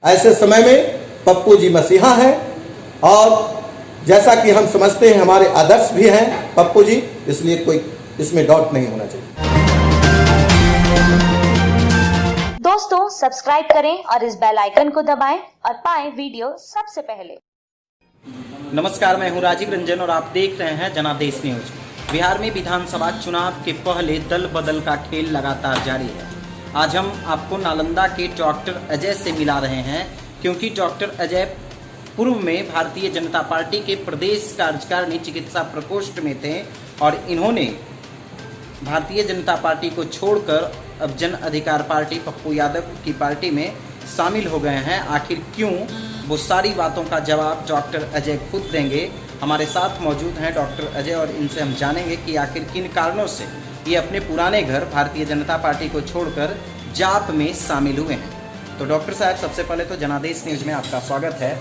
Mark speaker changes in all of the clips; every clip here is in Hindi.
Speaker 1: ऐसे समय में पप्पू जी मसीहा हैं और जैसा कि हम समझते हैं हमारे आदर्श भी हैं पप्पू जी, इसलिए कोई इसमें डाउट नहीं होना चाहिए।
Speaker 2: दोस्तों सब्सक्राइब करें और इस बेल आइकन को दबाएं और पाएं वीडियो सबसे पहले।
Speaker 3: नमस्कार, मैं हूं राजीव रंजन और आप देख रहे हैं जनादेश न्यूज। बिहार में विधानसभा चुनाव के पहले दल बदल का खेल लगातार जारी है। आज हम आपको नालंदा के डॉक्टर अजय से मिला रहे हैं, क्योंकि डॉक्टर अजय पूर्व में भारतीय जनता पार्टी के प्रदेश कार्यकारिणी चिकित्सा प्रकोष्ठ में थे और इन्होंने भारतीय जनता पार्टी को छोड़कर अब जन अधिकार पार्टी पप्पू यादव की पार्टी में शामिल हो गए हैं। आखिर क्यों, वो सारी बातों का जवाब डॉक्टर अजय खुद देंगे। हमारे साथ मौजूद हैं डॉक्टर अजय और इनसे हम जानेंगे कि आखिर किन कारणों से ये अपने पुराने घर भारतीय जनता पार्टी को छोड़कर जाप में शामिल हुए हैं। तो डॉक्टर साहब, सबसे पहले तो जनादेश न्यूज में आपका स्वागत है।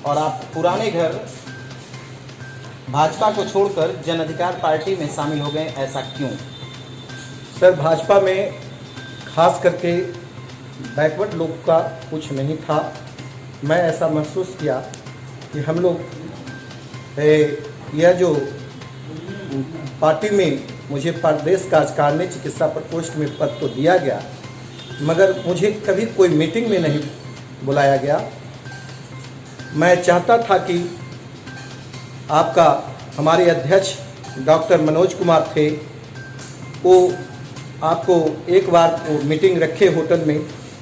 Speaker 3: और आप पुराने घर भाजपा को छोड़कर जन अधिकार पार्टी में शामिल हो गए, ऐसा क्यों?
Speaker 1: सर, भाजपा में खास करके बैकवर्ड लोग का कुछ नहीं था। मैं ऐसा महसूस किया कि हम लोग यह जो पार्टी में मुझे प्रदेश कार्यकारिणी चिकित्सा प्रकोष्ठ में पद तो दिया गया, मगर मुझे कभी कोई मीटिंग में नहीं बुलाया गया। मैं चाहता था कि आपका हमारे अध्यक्ष डॉक्टर मनोज कुमार थे, वो आपको एक बार वो मीटिंग रखे होटल में,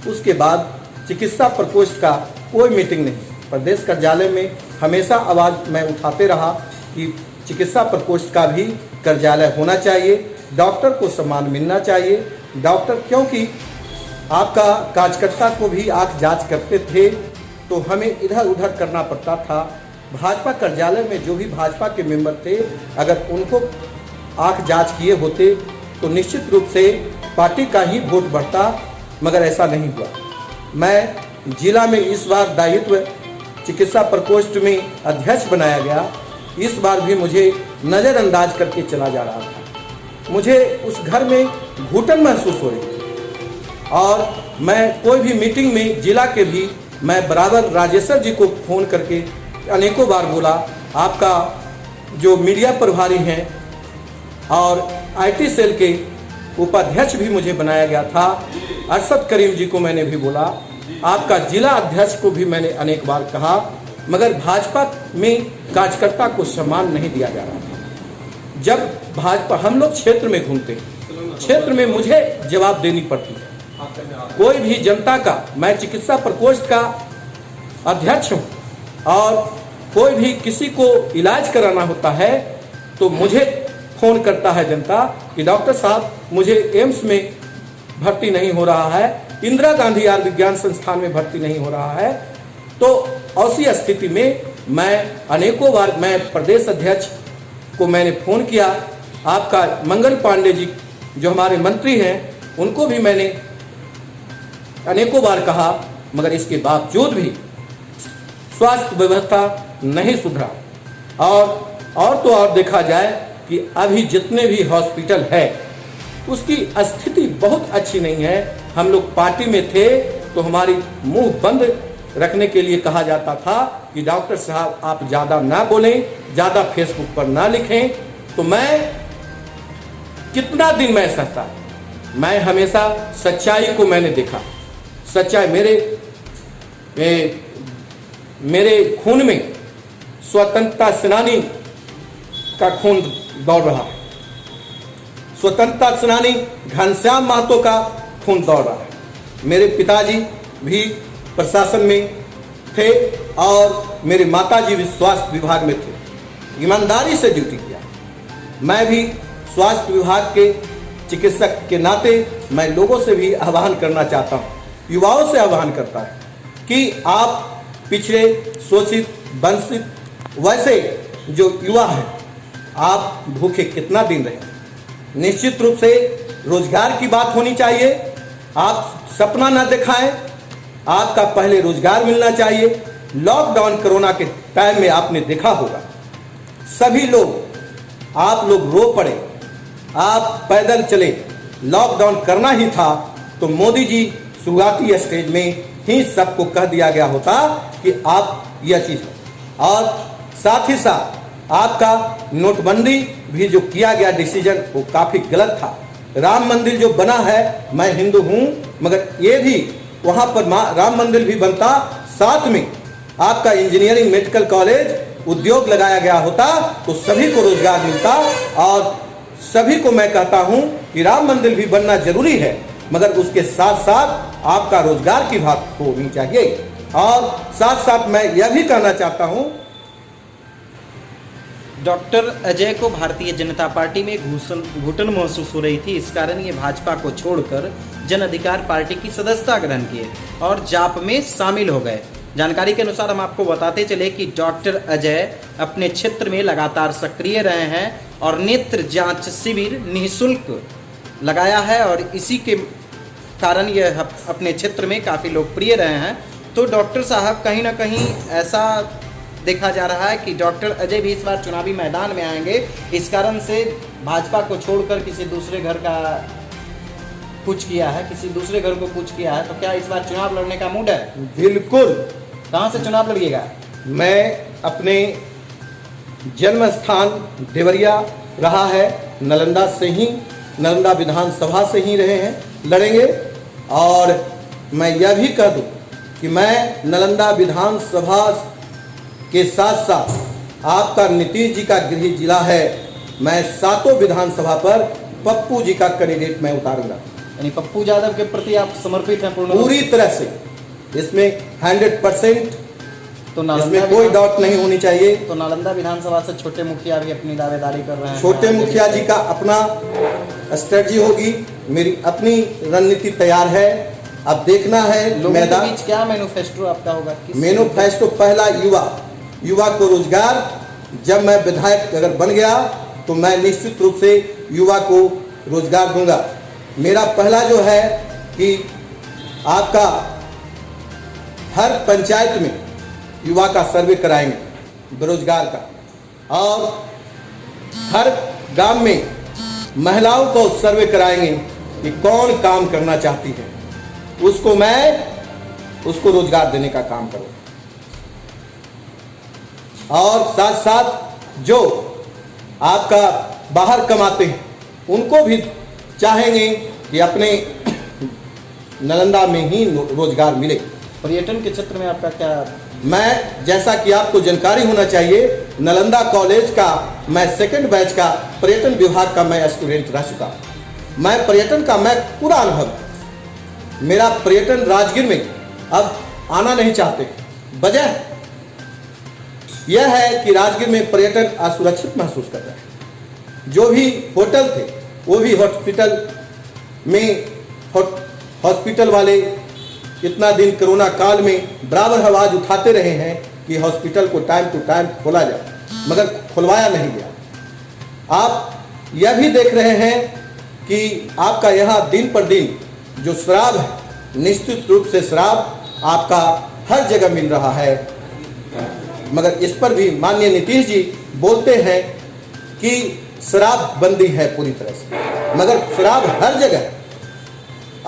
Speaker 1: उसके बाद चिकित्सा प्रकोष्ठ का कोई मीटिंग नहीं। प्रदेश कार्यालय में हमेशा आवाज़ मैं उठाते रहा कि चिकित्सा प्रकोष्ठ का भी कार्यालय होना चाहिए, डॉक्टर को सम्मान मिलना चाहिए। डॉक्टर, क्योंकि आपका कार्यकर्ता को भी आंख जांच करते थे तो हमें इधर उधर करना पड़ता था। भाजपा कार्यालय में जो भी भाजपा के मेंबर थे, अगर उनको आंख जांच किए होते तो निश्चित रूप से पार्टी का ही वोट बढ़ता, मगर ऐसा नहीं हुआ। मैं जिला में इस बार दायित्व चिकित्सा प्रकोष्ठ में अध्यक्ष बनाया गया। इस बार भी मुझे नज़रअंदाज करके चला जा रहा था। मुझे उस घर में घुटन महसूस हो रही थी और मैं कोई भी मीटिंग में जिला के भी मैं बराबर राजेश्वर जी को फ़ोन करके अनेकों बार बोला। आपका जो मीडिया प्रभारी हैं और आईटी सेल के उपाध्यक्ष भी मुझे बनाया गया था, अरशद करीम जी को मैंने भी बोला। आपका जिला अध्यक्ष को भी मैंने अनेक बार कहा, मगर भाजपा में कार्यकर्ता को सम्मान नहीं दिया जा रहा था। जब भाजपा, हम लोग क्षेत्र में घूमते हैं, क्षेत्र में मुझे जवाब देनी पड़ती है। कोई भी जनता का, मैं चिकित्सा प्रकोष्ठ का अध्यक्ष हूँ और कोई भी किसी को इलाज कराना होता है तो मुझे फ़ोन करता है जनता कि डॉक्टर साहब मुझे एम्स में भर्ती नहीं हो रहा है, इंदिरा गांधी आयुर्विज्ञान संस्थान में भर्ती नहीं हो रहा है। तो ऐसी स्थिति में मैं अनेकों बार मैं प्रदेश अध्यक्ष को मैंने फ़ोन किया। आपका मंगल पांडे जी जो हमारे मंत्री हैं, उनको भी मैंने अनेकों बार कहा, मगर इसके बावजूद भी स्वास्थ्य व्यवस्था नहीं सुधरा। और तो और देखा जाए कि अभी जितने भी हॉस्पिटल है उसकी स्थिति बहुत अच्छी नहीं है। हम लोग पार्टी में थे तो हमारी मुंह बंद रखने के लिए कहा जाता था कि डॉक्टर साहब आप ज़्यादा ना बोलें, ज़्यादा फेसबुक पर ना लिखें। तो मैं कितना दिन मैं सहता, मैं हमेशा सच्चाई को मैंने देखा। सच्चाई मेरे खून में स्वतंत्रता सेनानी का खून दौड़ रहा है, स्वतंत्रता सेनानी घनश्याम महतो का खून दौड़ रहा है। मेरे पिताजी भी प्रशासन में थे और मेरे माताजी भी स्वास्थ्य विभाग में थे, ईमानदारी से ड्यूटी किया। मैं भी स्वास्थ्य विभाग के चिकित्सक के नाते मैं लोगों से भी आह्वान करना चाहता हूँ, युवाओं से आह्वान करता है कि आप पिछड़े, शोषित, वंचित वैसे जो युवा हैं, आप भूखे कितना दिन रहे। निश्चित रूप से रोजगार की बात होनी चाहिए। आप सपना ना दिखाएं, आपका पहले रोजगार मिलना चाहिए। लॉकडाउन कोरोना के टाइम में आपने देखा होगा, सभी लोग, आप लोग रो पड़े, आप पैदल चले। लॉकडाउन करना ही था तो मोदी जी शुरुआती स्टेज में ही सबको कह दिया गया होता कि आप यह चीज है। और साथ ही साथ आपका नोटबंदी भी जो किया गया डिसीजन वो काफी गलत था। राम मंदिर जो बना है, मैं हिंदू हूं, मगर ये भी वहां पर राम मंदिर भी बनता, साथ में आपका इंजीनियरिंग मेडिकल कॉलेज उद्योग लगाया गया होता तो सभी को रोजगार मिलता। और सभी को मैं कहता हूं कि राम मंदिर भी बनना जरूरी है, मगर उसके साथ साथ आपका रोजगार की बात होनी चाहिए। और साथ साथ मैं यह भी कहना चाहता हूं,
Speaker 3: डॉक्टर अजय को भारतीय जनता पार्टी में घुटन महसूस हो रही थी। इस कारण ये भाजपा को छोड़कर जन अधिकार पार्टी की सदस्यता ग्रहण किए और जाप में शामिल हो गए। जानकारी के अनुसार हम आपको बताते चले कि डॉक्टर अजय अपने क्षेत्र में लगातार सक्रिय रहे हैं और नेत्र जांच शिविर निःशुल्क लगाया है और इसी के कारण यह अपने क्षेत्र में काफ़ी लोकप्रिय रहे हैं। तो डॉक्टर साहब कहीं ना कहीं ऐसा देखा जा रहा है कि डॉक्टर अजय भी इस बार चुनावी मैदान में आएंगे। इस कारण से भाजपा को छोड़कर किसी दूसरे घर का कुछ किया है, किसी दूसरे घर को कुछ किया है, तो क्या इस बार चुनाव लड़ने का मूड है?
Speaker 1: बिल्कुल।
Speaker 3: कहाँ से चुनाव लड़िएगा?
Speaker 1: मैं अपने जन्म स्थान देवरिया रहा है, नालंदा से ही, नालंदा विधानसभा से ही रहे हैं, लड़ेंगे। और मैं यह भी कह दूं कि मैं नालंदा विधानसभा के साथ साथ आपका नीतीश जी का गृह जिला है, मैं सातों विधानसभा पर पप्पू जी का कैंडिडेट मैं उतारूंगा।
Speaker 3: यानी पप्पू यादव के प्रति आप समर्पित हैं
Speaker 1: पूरी तरह से, इसमें 100%,
Speaker 3: तो
Speaker 1: इसमें कोई डाउट नहीं होनी चाहिए।
Speaker 3: तो नालंदा विधानसभा से छोटे मुखिया भी अपनी दावेदारी कर रहे हैं।
Speaker 1: छोटे मुखिया जी का अपना स्ट्रेटजी होगी, मेरी अपनी रणनीति तैयार है। अब देखना है
Speaker 3: मैदान के बीच क्या मैनिफेस्टो आपका होगा?
Speaker 1: मैनिफेस्टो पहला युवा को रोजगार। जब मैं विधायक अगर बन गया तो मैं निश्चित रूप से युवा को रोजगार दूंगा। मेरा पहला जो है कि आपका हर पंचायत में युवा का सर्वे कराएंगे बेरोजगार का, और हर गांव में महिलाओं को सर्वे कराएंगे कि कौन काम करना चाहती है, उसको रोजगार देने का काम करो। और साथ साथ जो आपका बाहर कमाते हैं उनको भी चाहेंगे कि अपने नालंदा में ही रोजगार मिले।
Speaker 3: पर्यटन के क्षेत्र में आपका क्या?
Speaker 1: मैं, जैसा कि आपको जानकारी होना चाहिए, नालंदा कॉलेज का मैं सेकंड बैच का पर्यटन विभाग का मैं स्टूडेंट रह चुका। मैं पर्यटन का मैं पूरा अनुभव, मेरा पर्यटन राजगीर में अब आना नहीं चाहते। वजह यह है कि राजगीर में पर्यटन असुरक्षित महसूस कर रहे हैं। जो भी होटल थे वो भी हॉस्पिटल वाले इतना दिन कोरोना काल में बराबर आवाज उठाते रहे हैं कि हॉस्पिटल को टाइम टू टाइम खोला जाए, मगर खुलवाया नहीं गया। आप यह भी देख रहे हैं कि आपका यहाँ दिन पर दिन जो शराब है, निश्चित रूप से शराब आपका हर जगह मिल रहा है, मगर इस पर भी माननीय नीतीश जी बोलते हैं कि शराब बंदी है पूरी तरह से, मगर शराब हर जगह है।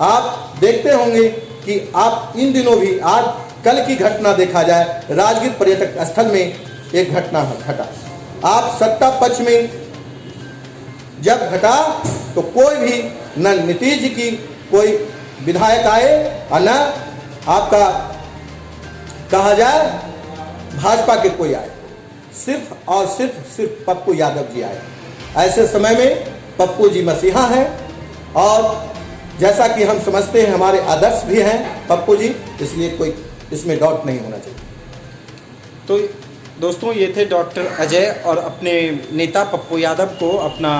Speaker 1: आप देखते होंगे कि आप इन दिनों भी, आज कल की घटना देखा जाए, राजगीर पर्यटक स्थल में एक घटना घटा। आप सत्ता पक्ष में जब घटा तो कोई भी, न नीतीश जी की कोई विधायक आए और न आपका कहा जाए भाजपा के कोई आए, सिर्फ और सिर्फ पप्पू यादव जी आए। ऐसे समय में पप्पू जी मसीहा हैं और जैसा कि हम समझते हैं हमारे आदर्श भी हैं पप्पू जी, इसलिए कोई इसमें डाउट नहीं होना चाहिए।
Speaker 3: तो दोस्तों, ये थे डॉक्टर अजय और अपने नेता पप्पू यादव को अपना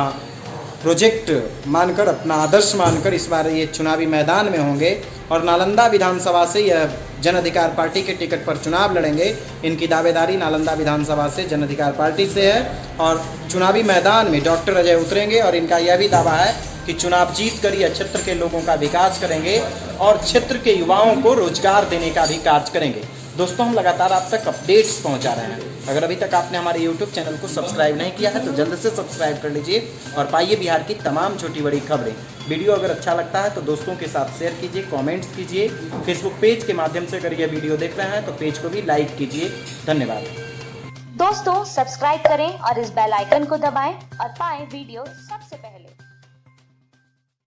Speaker 3: प्रोजेक्ट मानकर, अपना आदर्श मानकर इस बार ये चुनावी मैदान में होंगे और नालंदा विधानसभा से यह जन अधिकार पार्टी के टिकट पर चुनाव लड़ेंगे। इनकी दावेदारी नालंदा विधानसभा से जन अधिकार पार्टी से है और चुनावी मैदान में डॉक्टर अजय उतरेंगे और इनका यह भी दावा है कि चुनाव जीत कर यह क्षेत्र के लोगों का विकास करेंगे और क्षेत्र के युवाओं को रोजगार देने का भी कार्य करेंगे। दोस्तों हम लगातार आप तक अपडेट्स पहुंचा रहे हैं। अगर अभी तक आपने हमारे YouTube चैनल को सब्सक्राइब नहीं किया है तो जल्द से सब्सक्राइब कर लीजिए और पाइए बिहार की तमाम छोटी बड़ी खबरें। वीडियो अगर अच्छा लगता है तो दोस्तों के साथ शेयर कीजिए, कमेंट्स कीजिए। फेसबुक पेज के माध्यम से अगर यह वीडियो देख रहे हैं तो पेज को भी लाइक कीजिए। धन्यवाद।
Speaker 2: दोस्तों सब्सक्राइब करें और इस बेल आइकन को दबाएं और पाएं वीडियो सबसे पहले।